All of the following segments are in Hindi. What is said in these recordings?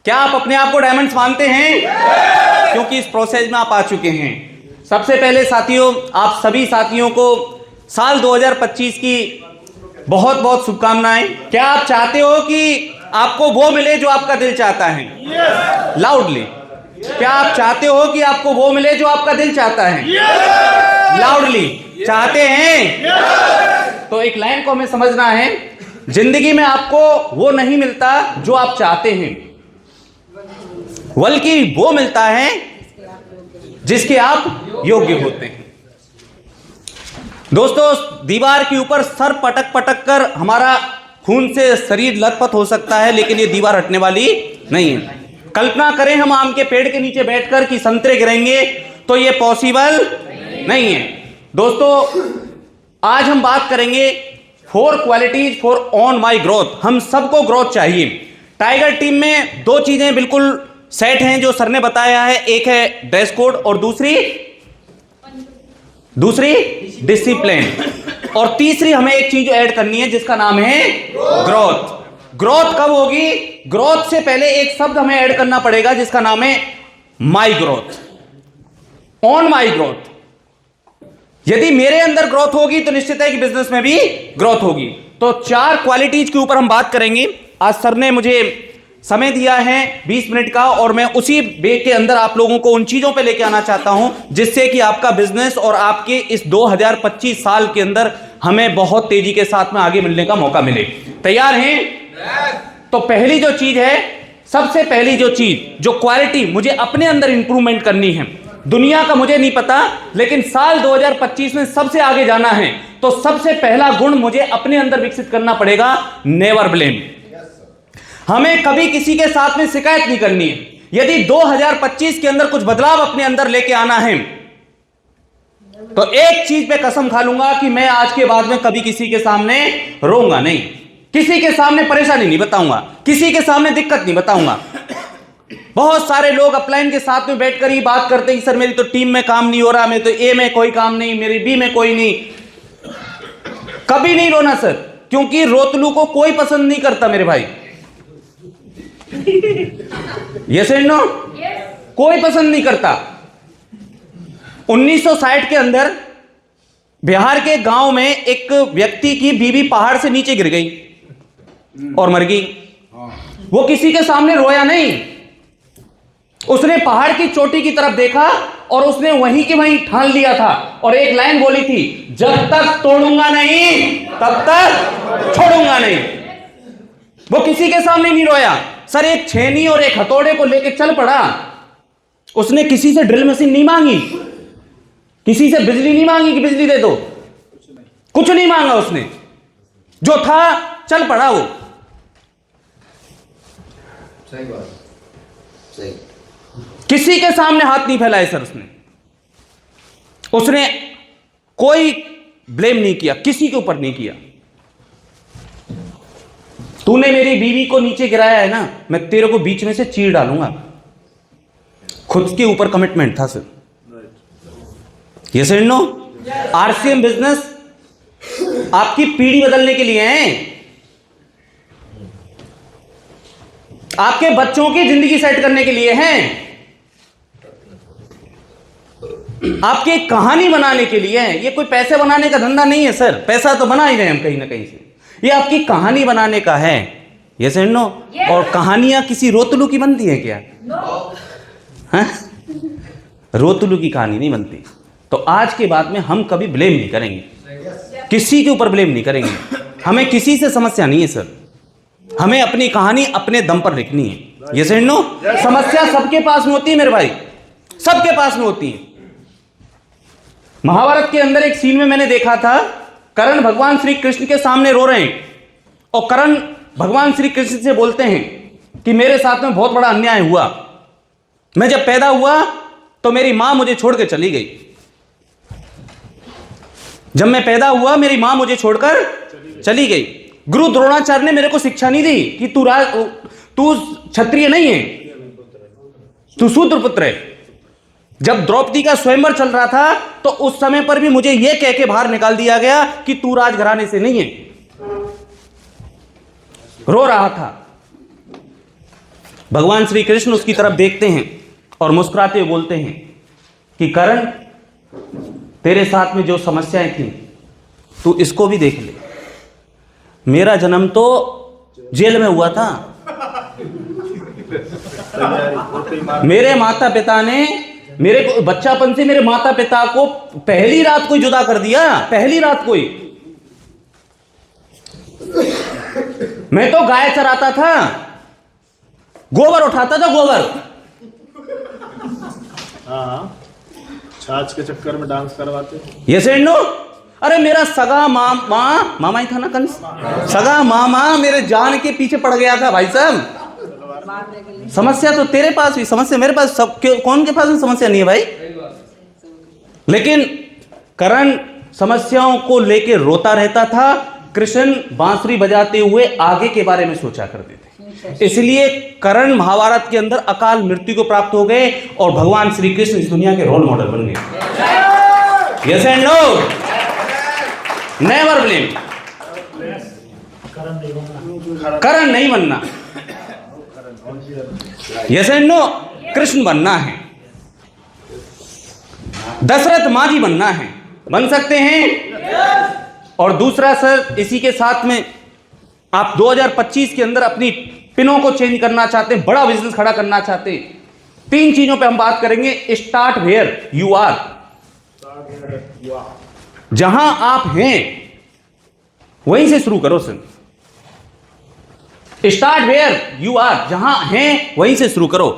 क्या आप अपने आप को डायमंड्स मानते हैं? क्योंकि इस प्रोसेस में आप आ चुके हैं। सबसे पहले साथियों, आप सभी साथियों को साल 2025 की बहुत बहुत शुभकामनाएं। क्या आप चाहते हो कि आपको वो मिले जो आपका दिल चाहता है? लाउडली। क्या आप चाहते हो कि आपको वो मिले जो आपका दिल चाहता है? लाउडली। चाहते हैं? तो एक लाइन को हमें समझना है, जिंदगी में आपको वो नहीं मिलता जो आप चाहते हैं, बल्कि वो मिलता है जिसके आप योग्य होते हैं। दोस्तों, दीवार के ऊपर सर पटक पटक कर हमारा खून से शरीर लथपथ हो सकता है, लेकिन ये दीवार हटने वाली नहीं है। कल्पना करें हम आम के पेड़ के नीचे बैठकर कि संतरे गिरेंगे, तो ये पॉसिबल नहीं है। दोस्तों, आज हम बात करेंगे 4 qualities for on my growth. हम सबको ग्रोथ चाहिए। टाइगर टीम में 2 चीजें बिल्कुल सेट हैं जो सर ने बताया है, एक है ड्रेस कोड और दूसरी डिसिप्लिन, और तीसरी हमें एक चीज ऐड करनी है जिसका नाम है ग्रोथ। ग्रोथ कब होगी? ग्रोथ से पहले एक शब्द हमें ऐड करना पड़ेगा जिसका नाम है माई ग्रोथ, ऑन माई ग्रोथ। यदि मेरे अंदर ग्रोथ होगी तो निश्चित है कि बिजनेस में भी ग्रोथ होगी। तो 4 क्वालिटीज के ऊपर हम बात करेंगे। आज सर ने मुझे समय दिया है 20 मिनट का, और मैं उसी वे के अंदर आप लोगों को उन चीजों पे लेके आना चाहता हूं जिससे कि आपका बिजनेस और आपके इस 2025 साल के अंदर हमें बहुत तेजी के साथ में आगे मिलने का मौका मिले। तैयार हैं? तो पहली जो चीज है, सबसे पहली जो चीज, जो क्वालिटी मुझे अपने अंदर इंप्रूवमेंट करनी है, दुनिया का मुझे नहीं पता, लेकिन साल 2025 में सबसे आगे जाना है, तो सबसे पहला गुण मुझे अपने अंदर विकसित करना पड़ेगा, नेवर ब्लेम। हमें कभी किसी के साथ में शिकायत नहीं करनी है। यदि 2025 के अंदर कुछ बदलाव अपने अंदर लेके आना है, तो एक चीज पे कसम खा लूंगा कि मैं आज के बाद में कभी किसी के सामने रोऊंगा नहीं, किसी के सामने परेशानी नहीं बताऊंगा, किसी के सामने दिक्कत नहीं बताऊंगा। बहुत सारे लोग अपलाइन के साथ में बैठकर ही बात करते हैं कि सर मेरी तो टीम में काम नहीं हो रहा, मेरे तो ए में कोई काम नहीं, मेरी बी में कोई नहीं। कभी नहीं रोना सर, क्योंकि रोतलू को कोई पसंद नहीं करता मेरे भाई। Yes and no? कोई पसंद नहीं करता। 1960 के अंदर बिहार के गांव में एक व्यक्ति की बीवी पहाड़ से नीचे गिर गई और मर गई। वो किसी के सामने रोया नहीं, उसने पहाड़ की चोटी की तरफ देखा और उसने वहीं के वहीं ठान लिया था और एक लाइन बोली थी, जब तक तोड़ूंगा नहीं तब तक छोड़ूंगा नहीं। वो किसी के सामने नहीं रोया सर, एक छेनी और एक हथौड़े को लेके चल पड़ा। उसने किसी से ड्रिल मशीन नहीं मांगी, किसी से बिजली नहीं मांगी कि बिजली दे दो, कुछ नहीं मांगा उसने, जो था चल पड़ा वो। सही बात, सही। किसी के सामने हाथ नहीं फैलाए सर उसने कोई ब्लेम नहीं किया, किसी के ऊपर नहीं किया। तूने मेरी बीवी को नीचे गिराया है ना, मैं तेरे को बीच में से चीर डालूंगा। खुद के ऊपर कमिटमेंट था sir. Yes and no? RCM business आपकी पीढ़ी बदलने के लिए है, आपके बच्चों की जिंदगी सेट करने के लिए है, आपकी कहानी बनाने के लिए है। ये कोई पैसे बनाने का धंधा नहीं है सर, पैसा तो बना ही रहे हम कहीं ना कहीं से, ये आपकी कहानी बनाने का है। Yes and no? और कहानियां किसी रोतलू की बनती है क्या? हाँ? रोतलू की कहानी नहीं बनती। तो आज के बाद में हम कभी ब्लेम नहीं करेंगे, किसी के ऊपर ब्लेम नहीं करेंगे। हमें किसी से समस्या नहीं है सर, हमें अपनी कहानी अपने दम पर लिखनी है। Yes and no? समस्या सबके पास में होती है मेरे भाई, सबके पास में होती है। महाभारत के अंदर एक सीन में मैंने देखा था, कर्ण भगवान श्री कृष्ण के सामने रो रहे हैं और कर्ण भगवान श्री कृष्ण से बोलते हैं कि मेरे साथ में बहुत बड़ा अन्याय हुआ। मैं जब पैदा हुआ तो मेरी मां मुझे छोड़ के चली गई। जब मैं पैदा हुआ मेरी मां मुझे छोड़कर चली गई। गुरु द्रोणाचार्य ने मेरे को शिक्षा नहीं दी कि तू क्षत्रिय नहीं है, तू शूद्र पुत्र है। जब द्रौपदी का स्वयंवर चल रहा था तो उस समय पर भी मुझे यह कह के बाहर निकाल दिया गया कि तू राजघराने से नहीं है। रो रहा था। भगवान श्री कृष्ण उसकी तरफ देखते हैं और मुस्कुराते हुए बोलते हैं कि करण, तेरे साथ में जो समस्याएं थी तू इसको भी देख ले। मेरा जन्म तो जेल में हुआ था। मेरे माता पिता ने मेरे को बच्चापन से मेरे माता पिता को पहली रात को ही जुदा कर दिया। पहली रात को ही। मैं तो गाय चराता था, गोबर उठाता था, गोबर। हाँ, छाछ के चक्कर में डांस करवाते। Yes and no. अरे मेरा सगा मामा ही था ना कंस। सगा मामा मेरे जान के पीछे पड़ गया था भाई साहब। समस्या तो तेरे पास भी, समस्या मेरे पास, सब कौन के पास में समस्या नहीं है भाई। लेकिन करण समस्याओं को लेकर रोता रहता था, कृष्ण बांसुरी बजाते हुए आगे के बारे में सोचा करते थे। इसलिए करण महाभारत के अंदर अकाल मृत्यु को प्राप्त हो गए और भगवान श्री कृष्ण इस दुनिया के रोल मॉडल बन गए। Yes and no, never blame. Karan नहीं बनना, यस एंड नो, कृष्ण बनना है। दशरथ मां जी बनना है, बन सकते हैं। और दूसरा सर, इसी के साथ में आप 2025 के अंदर अपनी पिनों को चेंज करना चाहते हैं, बड़ा बिजनेस खड़ा करना चाहते हैं, 3 चीजों पे हम बात करेंगे। Start where you are. जहां आप हैं वहीं से शुरू करो sir. Start where you are, जहां हैं वहीं से शुरू करो।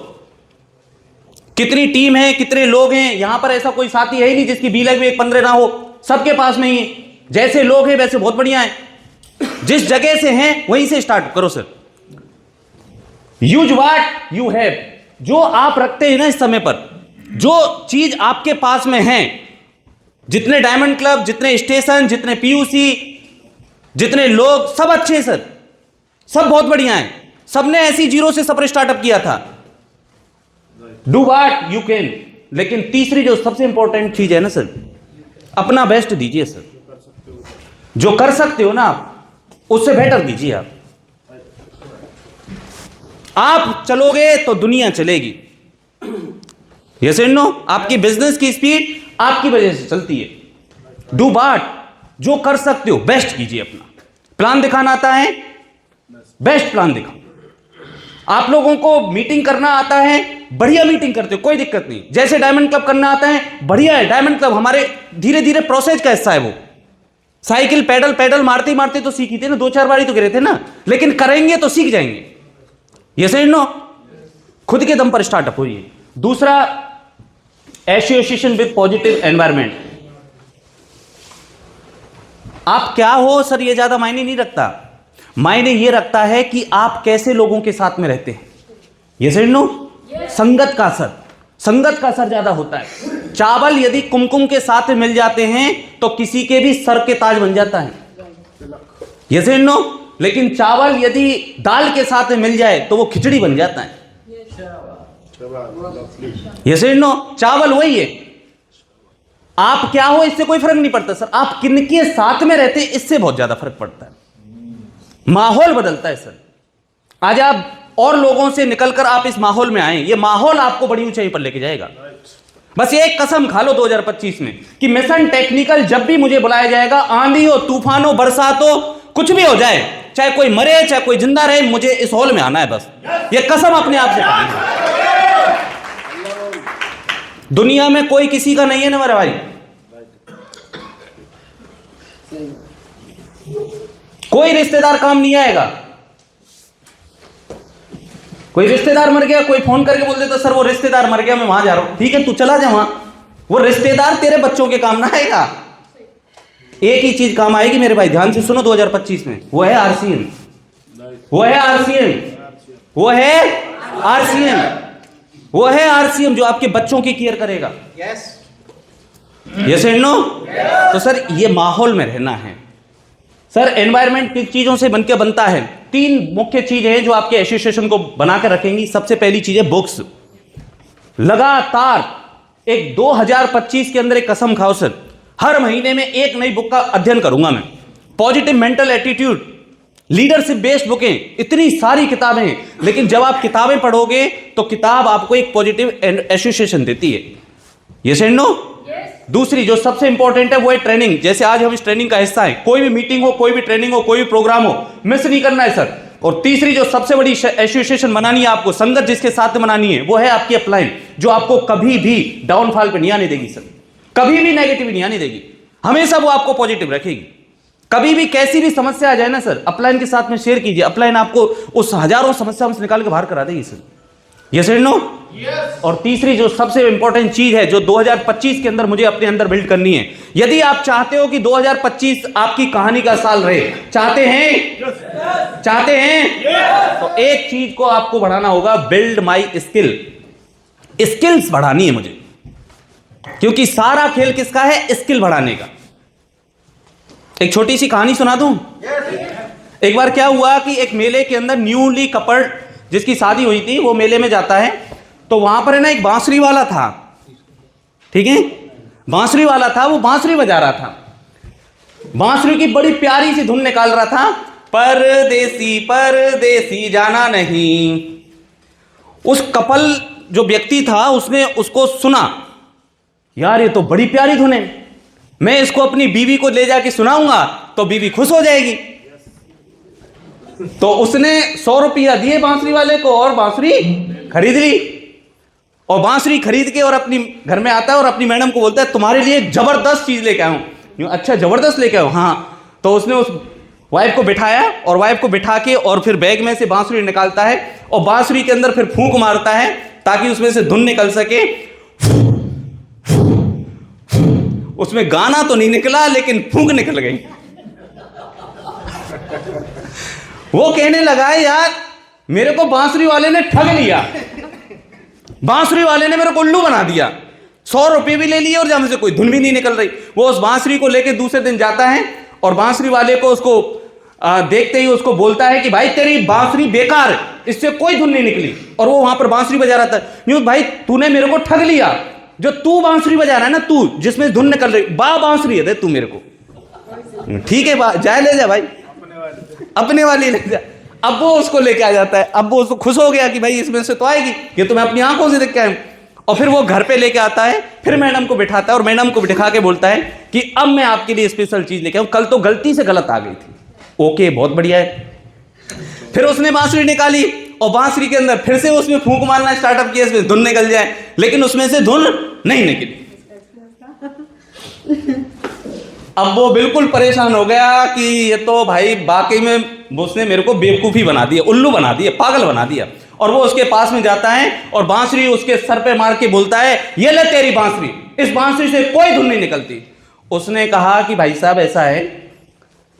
कितनी टीम है, कितने लोग हैं, यहां पर ऐसा कोई साथी है ही नहीं जिसकी बीलक में 15 ना हो, सबके पास में ही है। जैसे लोग हैं वैसे बहुत बढ़िया है। जिस जगह से हैं वहीं से स्टार्ट करो sir. Use what you have, जो आप रखते हैं ना इस समय पर, जो चीज आपके पास में है, जितने डायमंड क्लब, जितने स्टेशन, जितने पीयूसी, जितने लोग, सब अच्छे हैं सर, सब बहुत बढ़िया है। सबने ऐसी जीरो से सब स्टार्टअप किया था। Do what you can. लेकिन तीसरी जो सबसे इंपॉर्टेंट चीज है ना सर, अपना बेस्ट दीजिए सर। जो कर सकते हो ना आप, उससे बेटर दीजिए आप। आप चलोगे तो दुनिया चलेगी। Yes and no. आपकी बिजनेस की स्पीड आपकी वजह से चलती है। डू व्हाट, जो कर सकते हो बेस्ट कीजिए अपना। प्लान दिखाना आता है, बेस्ट प्लान दिखाओ। आप लोगों को मीटिंग करना आता है, बढ़िया मीटिंग करते हो, कोई दिक्कत नहीं। जैसे डायमंड क्लब करना आता है, बढ़िया है। डायमंड क्लब हमारे धीरे धीरे प्रोसेस का हिस्सा है। वो साइकिल पैडल मारते मारते तो सीखी थे ना, 2-4 बार ही तो गिरे थे ना, लेकिन करेंगे तो सीख जाएंगे। ये सही नो। खुद के दम पर स्टार्टअप होइए। दूसरा, एसोसिएशन विद पॉजिटिव एनवायरमेंट। आप क्या हो सर, ये ज्यादा मायने नहीं रखता। मायने ये रखता है कि आप कैसे लोगों के साथ में रहते हैं। ये सही नो। संगत का असर, संगत का असर ज्यादा होता है। चावल यदि कुमकुम के साथ मिल जाते हैं तो किसी के भी सर के ताज बन जाता है। ये सही नो। लेकिन चावल यदि दाल के साथ मिल जाए तो वो खिचड़ी बन जाता है। ये सही नो। चावल वही है। आप क्या हो इससे कोई फर्क नहीं पड़ता सर, आप किनके साथ में रहते हैं इससे बहुत ज्यादा फर्क पड़ता है। माहौल बदलता है सर। आज आप और लोगों से निकलकर आप इस माहौल में आए, ये माहौल आपको बड़ी ऊंचाई पर लेके जाएगा। बस एक कसम खा लो 2025 में कि मिशन टेक्निकल जब भी मुझे बुलाया जाएगा, आंधी हो, तूफान हो, बरसात हो, कुछ भी हो जाए, चाहे कोई मरे चाहे कोई जिंदा रहे, मुझे इस हॉल में आना है। बस ये कसम अपने आप से खानी है। दुनिया में कोई किसी का नहीं है ना मेरे भाई। कोई रिश्तेदार काम नहीं आएगा। कोई रिश्तेदार मर गया, कोई फोन करके बोल देता सर वो रिश्तेदार मर गया, मैं वहां जा रहा हूं। ठीक है, तू चला जा वहां। वो रिश्तेदार तेरे बच्चों के काम ना आएगा। एक ही चीज काम आएगी मेरे भाई, ध्यान से सुनो 2025 में, वो है आरसीएम। वो है आरसीएम। वो है आरसीएम। वो है आरसीएम जो आपके बच्चों की केयर करेगा। Yes and no. तो सर ये माहौल में रहना है सर। एनवायरनमेंट किन चीजों से बनके बनता है? 3 मुख्य चीजें हैं जो आपके एसोसिएशन को बना कर रखेंगी। सबसे पहली चीज है बुक्स। लगातार एक 2025 के अंदर एक कसम खाओ सर, हर महीने में एक नई बुक का अध्ययन करूंगा मैं। Positive mental attitude, leadership based बुकें, इतनी सारी किताबें हैं, लेकिन जब आप किताबें पढ़ोगे तो किताब आपको एक पॉजिटिव एसोसिएशन देती है। Yes and no? दूसरी जो सबसे इंपॉर्टेंट है वो है ट्रेनिंग। जैसे आज हम इस ट्रेनिंग का हिस्सा है, कोई भी मीटिंग हो, कोई भी ट्रेनिंग हो, कोई भी प्रोग्राम हो, मिस नहीं करना है सर। और तीसरी जो सबसे बड़ी एसोसिएशन बनानी है आपको, संगत जिसके साथ बनानी है, वो है आपकी अपलाइन, जो आपको कभी भी डाउनफॉल पे नहीं आने देगी सर, कभी भी नेगेटिव नहीं आने देगी, हमेशा वो आपको पॉजिटिव रखेगी। कभी भी कैसी भी समस्या आ जाए ना सर, अपलाइन के साथ में शेयर कीजिए, अपलाइन आपको उस हजारों समस्याओं से निकाल के बाहर करा देगी सर। Yes and no? और तीसरी जो सबसे इंपॉर्टेंट चीज है जो 2025 के अंदर मुझे अपने अंदर बिल्ड करनी है, यदि आप चाहते हो कि 2025 आपकी कहानी का साल रहे, चाहते हैं? चाहते हैं? तो एक चीज को आपको बढ़ाना होगा, बिल्ड माई स्किल। स्किल्स बढ़ानी है मुझे, क्योंकि सारा खेल किसका है? स्किल बढ़ाने का। एक छोटी सी कहानी सुना दूं? एक बार क्या हुआ कि एक मेले के अंदर न्यूली कपल्ड जिसकी शादी हुई थी, वो मेले में जाता है, तो वहां पर है ना एक बांसुरी वाला था, ठीक है, बांसुरी वाला था, वो बांसुरी बजा रहा था, बांसुरी की बड़ी प्यारी सी धुन निकाल रहा था, परदेसी परदेसी जाना नहीं। उस कपल जो व्यक्ति था उसने उसको सुना, यार ये तो बड़ी प्यारी धुन है, मैं इसको अपनी बीवी को ले जाके सुनाऊंगा तो बीवी खुश हो जाएगी। तो उसने 100 रुपया दिए बांसुरी वाले को और बांसुरी खरीद ली। और बांसुरी खरीद के और अपनी घर में आता है और अपनी मैडम को बोलता है तुम्हारे लिए एक जबरदस्त चीज लेके आया हूं। अच्छा जबरदस्त लेके आया? हाँ। तो उसने उस वाइफ को बिठाया और वाइफ को बिठा के और फिर बैग में से बांसुरी निकालता है और बांसुरी के अंदर फिर फूंक मारता है ताकि उसमें से धुन निकल सके। उसमें गाना तो नहीं निकला लेकिन फूंक निकल गई। वो कहने लगा यार मेरे को बांसुरी वाले ने ठग लिया, बांसुरी वाले ने मेरे को उल्लू बना दिया, 100 रुपये भी ले लिए और जहां से कोई धुन भी नहीं निकल रही। वो उस बांसुरी को लेके दूसरे दिन जाता है और बांसुरी वाले को उसको देखते ही उसको बोलता है कि भाई तेरी बांसुरी बेकार है, इससे कोई धुन नहीं निकली। और वो वहां पर बांसुरी बजा रहा था। यूं भाई तूने मेरे को ठग लिया, जो तू बांसुरी बजा रहा है ना, तू जिसमें धुन निकल रही, बांसुरी है दे तू मेरे को। ठीक है जाए ले जा भाई, अपने वाली ले जा। अब वो उसको लेके आ जाता है, अब वो उसको खुश हो गया कि भाई इसमें से तो आएगी, ये तो मैं अपनी आंखों से देख के आया हूं। और फिर वो घर पे लेके आता है, फिर मैडम को बिठाता है और मैडम को बिठा के बोलता है कि अब मैं आपके लिए स्पेशल चीज लेके आऊं, कल तो गलती से गलत आ गई थी। ओके बहुत बढ़िया है। फिर उसने बांसुरी निकाली और बांसुरी के अंदर फिर से उसमें फूंक मारना स्टार्टअप किया, इसमें धुन निकल जाए, लेकिन उसमें से धुन नहीं निकली। अब वो बिल्कुल परेशान हो गया कि ये तो भाई वाकई में उसने मेरे को बेवकूफ़ी बना दिया, उल्लू बना दिया, पागल बना दिया। और वो उसके पास में जाता है और बांसुरी उसके सर पे मार के बोलता है ये ले तेरी बांसुरी, इस बांसुरी से कोई धुन नहीं निकलती। उसने कहा कि भाई साहब ऐसा है,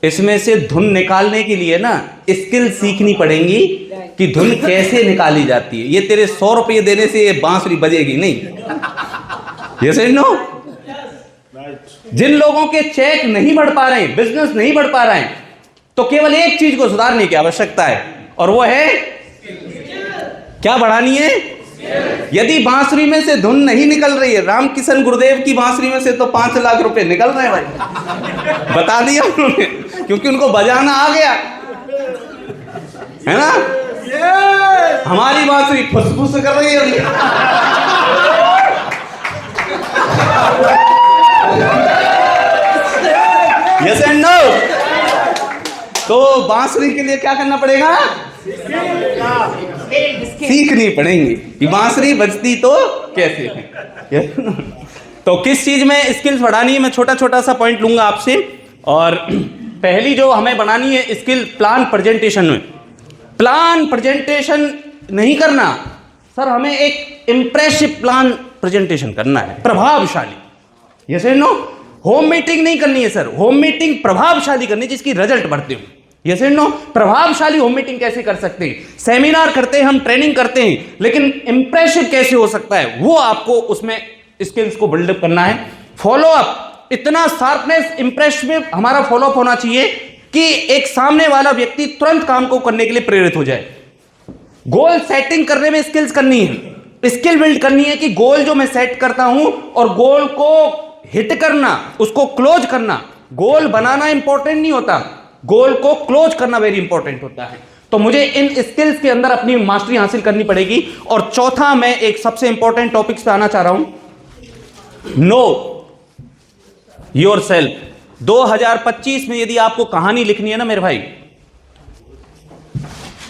इसमें से धुन निकालने के लिए ना स्किल सीखनी पड़ेगी कि धुन कैसे निकाली जाती है। ये तेरे 100 रुपये देने से ये बांसुरी बजेगी नहीं। ये नो, जिन लोगों के चेक नहीं बढ़ पा रहे हैं, बिजनेस नहीं बढ़ पा रहे हैं, तो केवल एक चीज को सुधारने की आवश्यकता है और वो है क्या बढ़ानी है? यदि बांसुरी में से धुन नहीं निकल रही है, रामकिशन गुरुदेव की बांसुरी में से तो 5 लाख रुपए निकल रहे हैं भाई, बता दिया उन्होंने, क्योंकि उनको बजाना आ गया है ना। हमारी बांसुरी फुसफुस कर रही है। Yes and no. तो बांसुरी के लिए क्या करना पड़ेगा? सीखनी पड़ेंगी कि बांसुरी बजती तो कैसे है। तो किस चीज में स्किल्स बढ़ानी है, मैं छोटा छोटा सा पॉइंट लूंगा आपसे। और पहली जो हमें बनानी है स्किल, प्लान प्रेजेंटेशन में। प्लान प्रेजेंटेशन नहीं करना सर, हमें एक इंप्रेसिव प्लान प्रेजेंटेशन करना है, प्रभावशाली। Yes and no. Home meeting नहीं करनी है सर, होम मीटिंग प्रभावशाली करनी है जिसकी रिजल्ट बढ़ते हो। Yes and no. प्रभावशाली होम मीटिंग कैसे कर सकते हैं? सेमिनार करते हैं हम, ट्रेनिंग करते हैं, लेकिन इंप्रेसिव कैसे हो सकता है वो आपको उसमें स्किल्स को बिल्डअप करना है। फॉलो अप, इतना शार्पनेस इंप्रेसिव हमारा फॉलो अप होना चाहिए कि एक सामने वाला व्यक्ति तुरंत काम को करने के लिए प्रेरित हो जाए। गोल सेटिंग करने में स्किल्स करनी है, स्किल बिल्ड करनी है कि गोल जो मैं सेट करता हूं और गोल को हिट करना, उसको क्लोज करना। गोल बनाना इंपॉर्टेंट नहीं होता, गोल को क्लोज करना वेरी इंपॉर्टेंट होता है। तो मुझे इन स्किल्स के अंदर अपनी मास्टरी हासिल करनी पड़ेगी। और चौथा, मैं एक सबसे इंपॉर्टेंट टॉपिक पे आना चाह रहा हूं, नो योर सेल्फ। 2025 में यदि आपको कहानी लिखनी है ना मेरे भाई,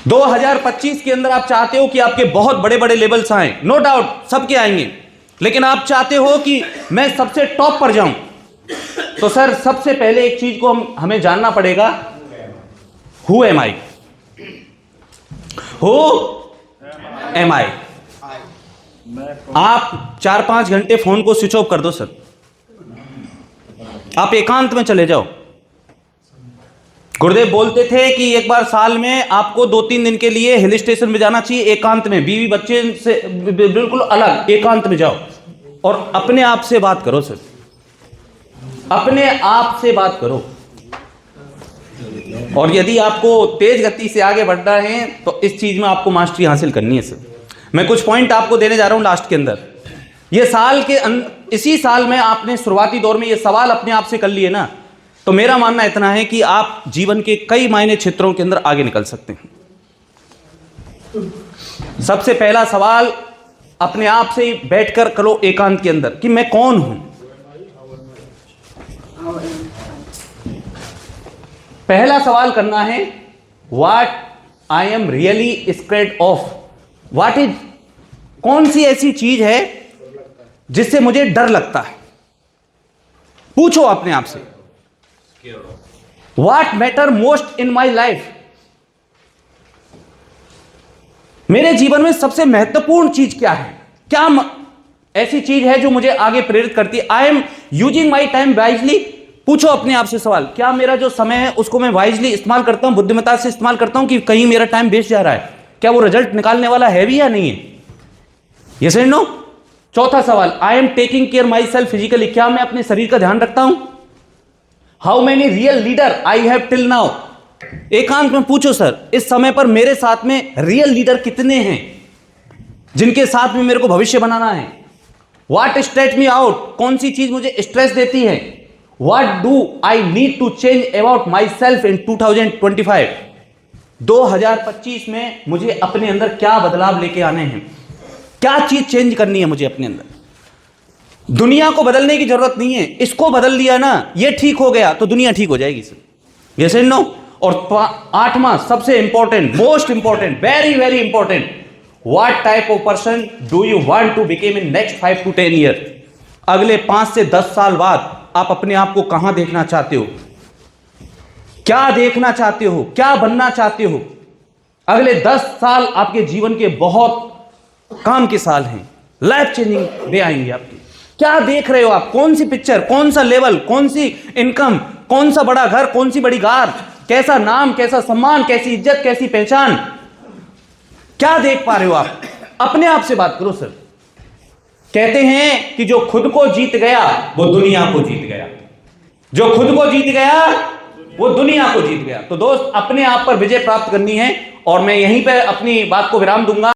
2025 के अंदर आप चाहते हो कि आपके बहुत बड़े बड़े लेवल्स आए, नो डाउट सबके आएंगे, लेकिन आप चाहते हो कि मैं सबसे टॉप पर जाऊं, तो सर सबसे पहले एक चीज को हमें जानना पड़ेगा, who am I, who am I. आप 4-5 घंटे फोन को स्विच ऑफ कर दो सर, आप एकांत में चले जाओ। गुरुदेव बोलते थे कि एक बार साल में आपको 2-3 दिन के लिए हिल स्टेशन में जाना चाहिए, एकांत में, बीवी बच्चे से बिल्कुल अलग एकांत में जाओ और अपने आप से बात करो सर, अपने आप से बात करो। और यदि आपको तेज गति से आगे बढ़ना है तो इस चीज में आपको मास्टरी हासिल करनी है सर। मैं कुछ पॉइंट आपको देने जा रहा हूं लास्ट के अंदर। ये साल के इसी साल में आपने शुरुआती दौर में ये सवाल अपने आप से कर लिए ना, तो मेरा मानना इतना है कि आप जीवन के कई मायने क्षेत्रों के अंदर आगे निकल सकते हैं। सबसे पहला सवाल अपने आप से बैठकर करो एकांत के अंदर कि मैं कौन हूं। पहला सवाल करना है, what I am really scared of. What is, कौन सी ऐसी चीज है जिससे मुझे डर लगता है। पूछो अपने आप से, what matter most in my life. मेरे जीवन में सबसे महत्वपूर्ण चीज क्या है, क्या ऐसी चीज है जो मुझे आगे प्रेरित करती है। I am using my time wisely. पूछो अपने आप से सवाल, क्या मेरा जो समय है उसको मैं वाइजली इस्तेमाल करता हूं, बुद्धिमत्ता से इस्तेमाल करता हूं, कि कहीं मेरा टाइम वेस्ट जा रहा है, क्या वो रिजल्ट निकालने वाला है भी या नहीं है। Yes and no. चौथा सवाल, I am taking care myself physically. क्या मैं अपने शरीर का ध्यान रखता हूं। How many real leader I have till now. एकांत में पूछो सर, इस समय पर मेरे साथ में रियल लीडर कितने हैं जिनके साथ में मेरे को भविष्य बनाना है। व्हाट स्ट्रेस मी आउट, कौन सी चीज मुझे स्ट्रेस देती है। What do I need to change about myself in 2025। 2025 में मुझे अपने अंदर क्या बदलाव लेके आने हैं, क्या चीज चेंज करनी है मुझे अपने अंदर। दुनिया को बदलने की जरूरत नहीं है, इसको बदल लिया ना, ये ठीक हो गया तो दुनिया ठीक हो जाएगी सर। Yes and no. और 8वां सबसे important, most important, very very important, what type of person do you want to become in next 5 to 10 year. अगले 5 से 10 साल बाद आप अपने आप को कहां देखना चाहते हो, क्या देखना चाहते हो, क्या बनना चाहते हो। अगले 10 साल आपके जीवन के बहुत काम के साल हैं, लाइफ चेंजिंग डे आएंगे आपके। क्या देख रहे हो आप, कौन सी पिक्चर, कौन सा लेवल, कौन सी इनकम, कौन सा बड़ा घर, कौन सी बड़ी कार, कैसा नाम, कैसा सम्मान, कैसी इज्जत, कैसी पहचान, क्या देख पा रहे हो आप। अपने आप से बात करो सर। कहते हैं कि जो खुद को जीत गया वो दुनिया को जीत गया, जो खुद को जीत गया वो दुनिया को जीत गया। तो दोस्त, अपने आप पर विजय प्राप्त करनी है और मैं यहीं पे अपनी बात को विराम दूंगा।